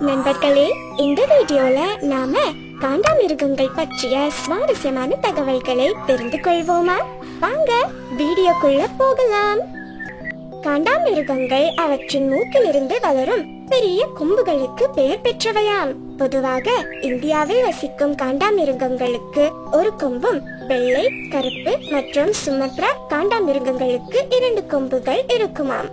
நண்பர்களே, இந்த வீடியோல நாம காண்டாமிருகங்கள் பற்றிய சுவாரஸ்யமான தகவல்களை தெரிந்து கொள்வோமா? வாங்க வீடியோக்குள்ள போகலாம். காண்டாமிருகங்கள் அவற்றின் மூக்கிலிருந்து வளரும் பெரிய கொம்புகளுக்கு பெயர் பெற்றவையாம். பொதுவாக இந்தியாவில் வசிக்கும் காண்டாமிருகங்களுக்கு ஒரு கொம்பும், வெள்ளை, கருப்பு மற்றும் சுமத்ரா காண்டாமிருகங்களுக்கு 2 கொம்புகள் இருக்குமாம்.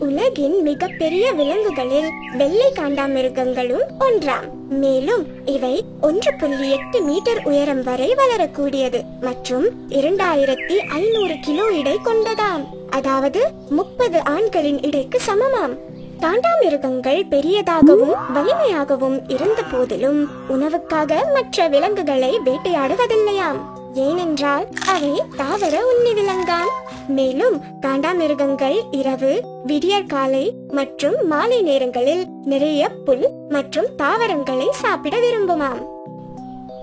உலகின் மிகப்பெரிய விலங்குகளில் வெள்ளை காண்டாமிருகங்களும் ஒன்றாம். மேலும் இவை 1.8 மீட்டர் உயரம் வரை வளரக்கூடியது மற்றும் 2500 கிலோ எடை கொண்டதாம். அதாவது 30 ஆண்களின் எடைக்கு சமமாம். காண்டாமிருகங்கள் பெரியதாகவும் வலிமையாகவும் இருந்த போதிலும் உணவுக்காக மற்ற விலங்குகளை வேட்டையாடுவதில்லையாம். ஏனென்றால் அவை தாவர உண்ணி விலங்காம். மேலும் காண்டாமிருகங்கள் இரவு, விடியற்காலை மற்றும் மாலை நேரங்களில் நிறைய புல் மற்றும் தாவரங்களை சாப்பிட விரும்புமாம்.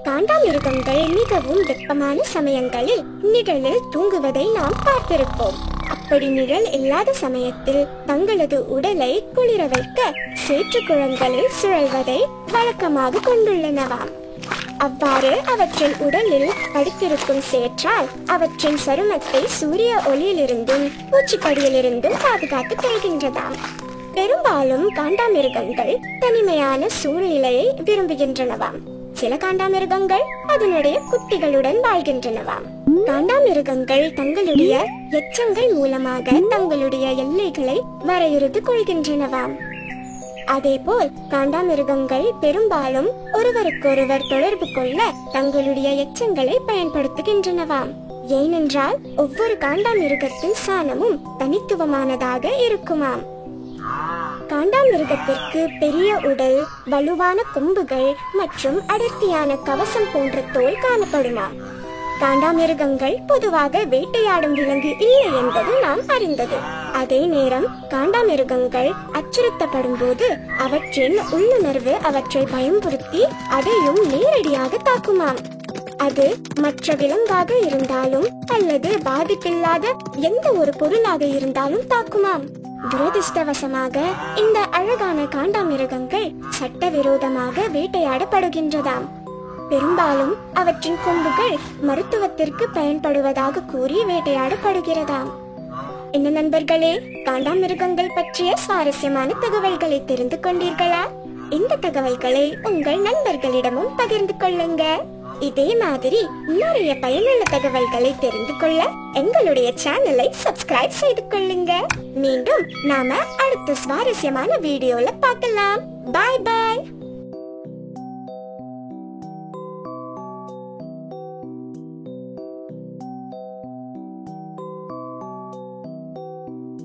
காண்டாமிருகங்கள் மிகவும் வெப்பமான சமயங்களில் நிழலில் தூங்குவதை நாம் பார்த்திருப்போம். அப்படி நிழல் இல்லாத சமயத்தில் தங்களது உடலை குளிர வைக்க சேற்று குளங்களில் சுழல்வதை வழக்கமாக கொண்டுள்ளனவாம். அவ்வாறு அவற்றின் உடலில் படித்திருக்கும் சேற்றால் அவற்றின் சருமத்தை சூரிய ஒளியிலிருந்தும் பூச்சிக்கடியிலிருந்தும் பாதுகாத்து கொள்கின்றதாம். பெரும்பாலும் காண்டாமிருகங்கள் தனிமையான சூழ்நிலையை விரும்புகின்றனவாம். சில காண்டாமிருகங்கள் அதனுடைய குட்டிகளுடன் வாழ்கின்றனவாம். காண்டாமிருகங்கள் தங்களுடைய எச்சங்கள் மூலமாக தங்களுடைய எல்லைகளை வரையறுத்து கொள்கின்றனவாம். அதேபோல் காண்டாமிருகங்கள் பெரும்பாலும் ஒருவருக்கொருவர் தொடர்பு கொள்ள தங்களுடைய எச்சங்களை பயன்படுத்துகின்றனவாம். ஏனென்றால் ஒவ்வொரு காண்டாமிருகத்தின் சாணமும் தனித்துவமானதாக இருக்குமாம். காண்டாமிருகத்திற்கு பெரிய உடல், வலுவான கொம்புகள் மற்றும் அடர்த்தியான கவசம் போன்ற தோல் காணப்படுமாம். காண்டாமிருகங்கள் பொதுவாக வேட்டையாடும் விலங்கு இல்லை என்பது நாம் அறிந்தது. அதே நேரம் காண்டாமிருகங்கள் அச்சுறுத்தப்படும் போது அவற்றின் உள்ளுணர்வு அவற்றை பயம்படுத்தி அதையும் நேரடியாக தாக்குமாம். அது மற்ற விலங்காக இருந்தாலும் அல்லது பாதிப்பில்லாத எந்த ஒரு பொருளாக இருந்தாலும் தாக்குமாம். துரதிர்ஷ்டவசமாக இந்த அழகான காண்டாமிருகங்கள் சட்டவிரோதமாக வேட்டையாடப்படுகின்றதாம். பெரும்பாலும் அவற்றின் கொம்புகள் மருத்துவத்திற்கு பயன்படுவதாக கூறி வேட்டையாடப்படுகிறதாம். என்ன நண்பர்களே, காண்டாமிருகங்கள் பற்றிய சுவாரஸ்யமான தகவல்களை தெரிந்து கொண்டீர்களா? இந்த தகவல்களை உங்கள் நண்பர்களிடமும் பகிர்ந்து கொள்ளுங்க. இதே மாதிரி நிறைய பயனுள்ள தகவல்களை தெரிந்து கொள்ள எங்களுடைய சேனலை சப்ஸ்கிரைப் செய்து கொள்ளுங்க. மீண்டும் நாம அடுத்த சுவாரஸ்யமான வீடியோல பார்க்கலாம். பாய் பாய்.